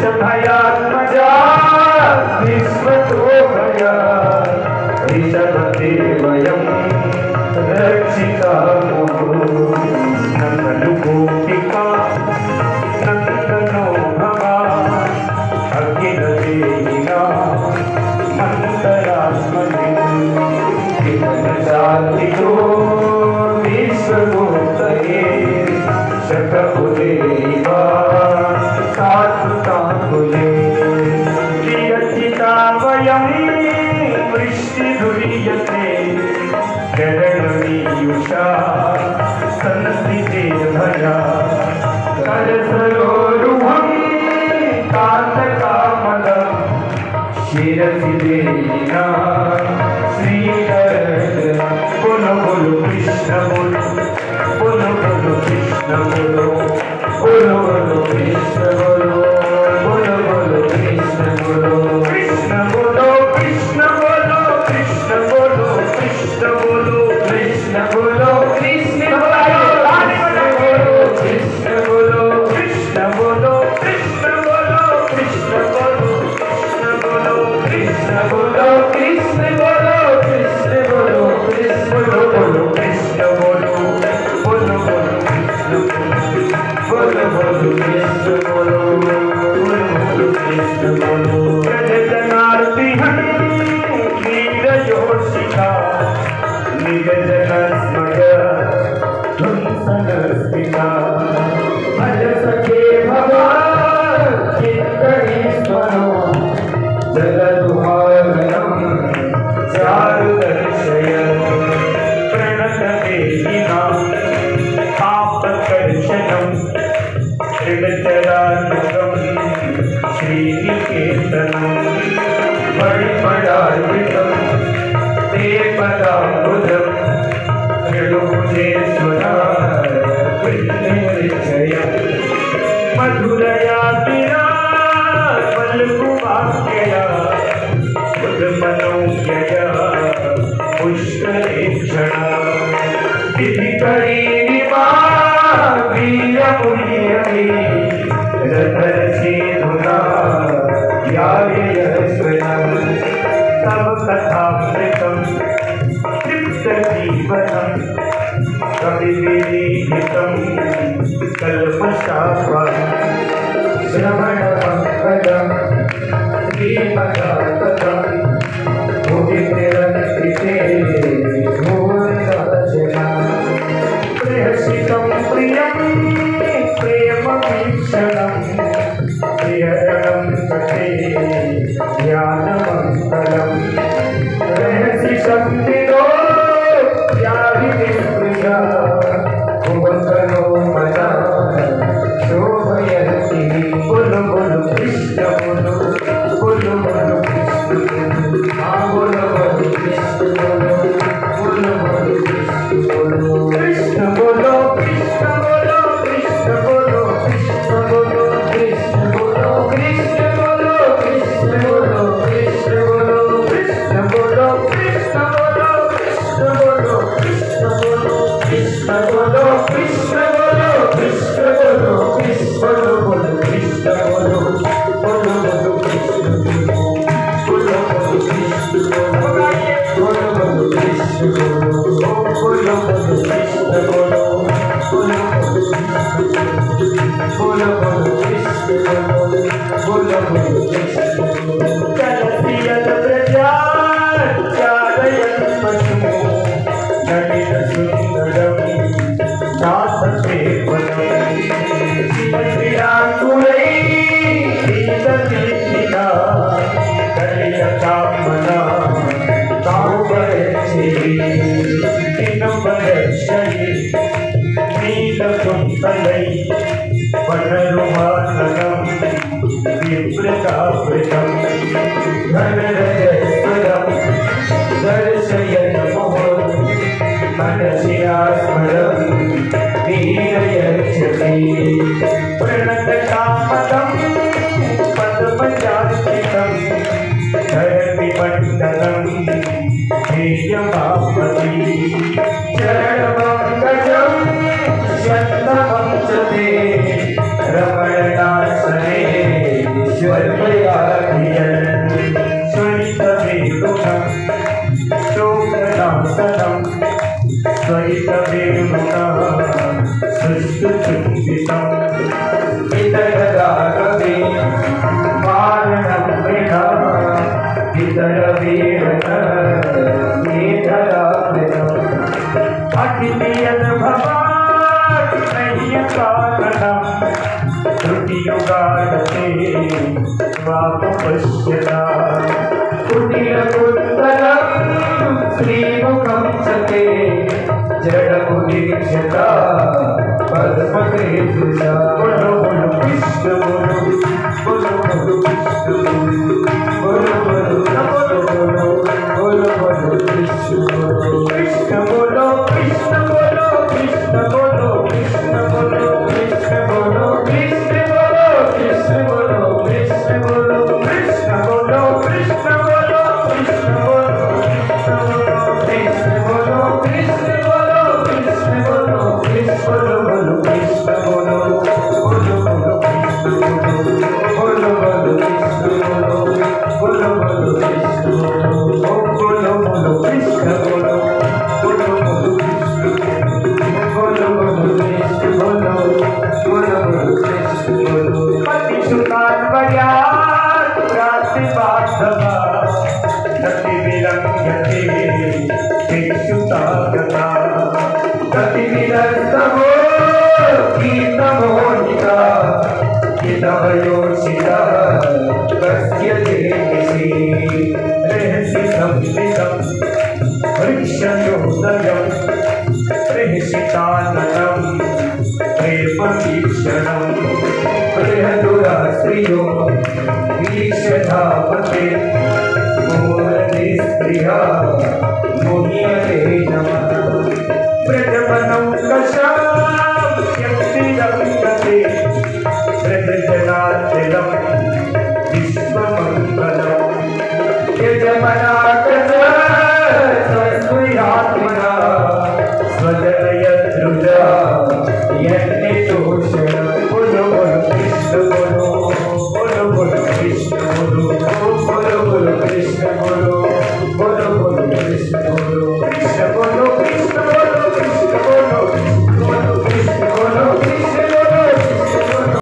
वृषभयात्मजा विश्वतोभया ऋषभदेवयं रक्षितामो नन्दनु गोपिका नन्दनो भवा अखिलदेहिना मन्तरात्मने विघ्नशान्तिको विश्वगोप्तये शतकुलेवा सात्विकाकुले विरचिता वयं वृष्टिधुरीयते चरणमीयुषा संस्थितेर्भया करसरोरुहं कान्तकामदं शिरसि देहिना श्रीकर बोलो बोलो कृष्ण बोलो बोलो बोलो कृष्ण बोलो बोलो बोलो कृष्ण बोलो बोलो बोलो कृष्ण बोलो कृष्ण बोलो कृष्ण बोलो कृष्ण बोलो कृष्ण बोलो कृष्ण बोलो कृष्ण बोलो कृष्ण बोलो कृष्ण बोलो कृष्ण बोलो कृष्ण बोलो कृष्ण बोलो कृष्ण बोलो कृष्ण बोलो कृष्ण बोलो कृष्ण बोलो बोलो बोलो बोलो बोलो कृष्ण बोलो बोलो बोलो कृष्ण बोलो जनार्ति हम वीर योषिका निज जनस्मय धुंसनस्मिता भज सखे भगवान चित्तनीश्वरो जगदुहारयं चारुदर्शय प्रणतदेहिनां पापकर्षणं त्रिदचरानुगं श्रीनिकेतनं परिमलार्पितं ते पदाम्बुजं त्रिलोकेश्वरा पुण्यनिश्चयं मधुरया विना वल्लुवाक्यया बुद्धमनोज्ञया पुष्करेक्षणा विधिकरीणिमा वीरमुनियति रथरसेधुना यायस्वयं तव कथामृतं तृप्तजीवनं कविविरीहितं कल्पशापं श्रवणमङ्गलं श्रीमदाततं भुविनिरन्त्रिते भुवनरचना प्रियसितं प्रियं प्रेमवीक्षणं प्रियरणं कथे ज्ञानमङ्गलं रहसि शक्तिरो याविनिस्पृशा भुवनरो मना शोभयति बोलो बोलो कृष्ण बोलो बोलो बोलो कृष्ण बोलो हाँ बोलो बोलो कृष्ण बोलो बोलो बोलो कृष्ण बोलो कृष्ण बोलो कृष्ण बोलो कृष्ण बोलो कृष्ण बोलो कृष्ण बोलो कृष्ण बोलो कृष्ण बोलो कृष्ण बोलो कृष्ण बोलो कृष्ण बोलो कृष्ण बोलो कृष्ण बोलो कृष्ण बोलो कृष्ण बोलो कृष्ण बोलो बोलो कृष्ण बोलो बोलो बोलो कृष्ण बोलो बोलो कृष्ण बोलो बोलो बोलो कृष्ण बोलो बोलो बोलो कृष्ण बोलो बोलो बोलो कृष्ण बोलो बोलो बोलो कृष्ण बोलो चलसियत प्रजा चारयन् पशु नलिन सुंदरं नाथते वनं शिवक्रियाकुलै शीततीर्थिना कलियकामना तावयच्छि दिनपरक्षये नीलकुन्तलै वनरुहासनं विप्रतावृतं धनरजस्वरं दर्शयन् मोहं मनसि आस्मरं वीरयच्छति प्रणतकामदं पद्मजार्चितं धरतिमण्डलं ध्येयमापति चरणपङ्कजं शतमं च ते रमणनासने भारते स्वापश्यता कुटिलकुत्तरं श्रीमुखं च ते जडमुदीक्ष्यता पद्मकेशा बोलो बोलो कृष्ण बोलो बोलो बोलो कृष्ण बोलो बोलो बोलो बोलो बोलो कृष्ण बोलो कृष्ण बोलो कृष्ण बोलो कृष्ण बोलो कृष्ण बोलो कृष्ण बोलो कृष्ण बोलो कृष्ण बोलो कृष्ण बोलो कृष्ण बोलो कृष्ण बोलो कृष्ण बोलो कृष्ण बोलो कृष्ण बोलो कृष्ण बोलो कृष्ण बोलो बोलो कृष्ण बोलो बोलो बोलो कृष्ण बोलो बोलो कृष्ण बोलो बोलो बोलो कृष्ण बोलो बोलो बोलो कृष्ण बोलो बोलो बोलो कृष्ण बोलो बोलो कृष्ण बोलो बोलो बोलो कृष्ण बोलो पति सुतान पर्यात रात्रि बांधवा गति विरंगते भिक्षुता गता गति विरस्तवो गीतमोहिता गीतवयोषिता कस्य देहि रहसि संस्थितं वृक्षयोदयं रहसिताननं प्रेमवीक्षणं बृहदुराश्रियो वीक्षधावते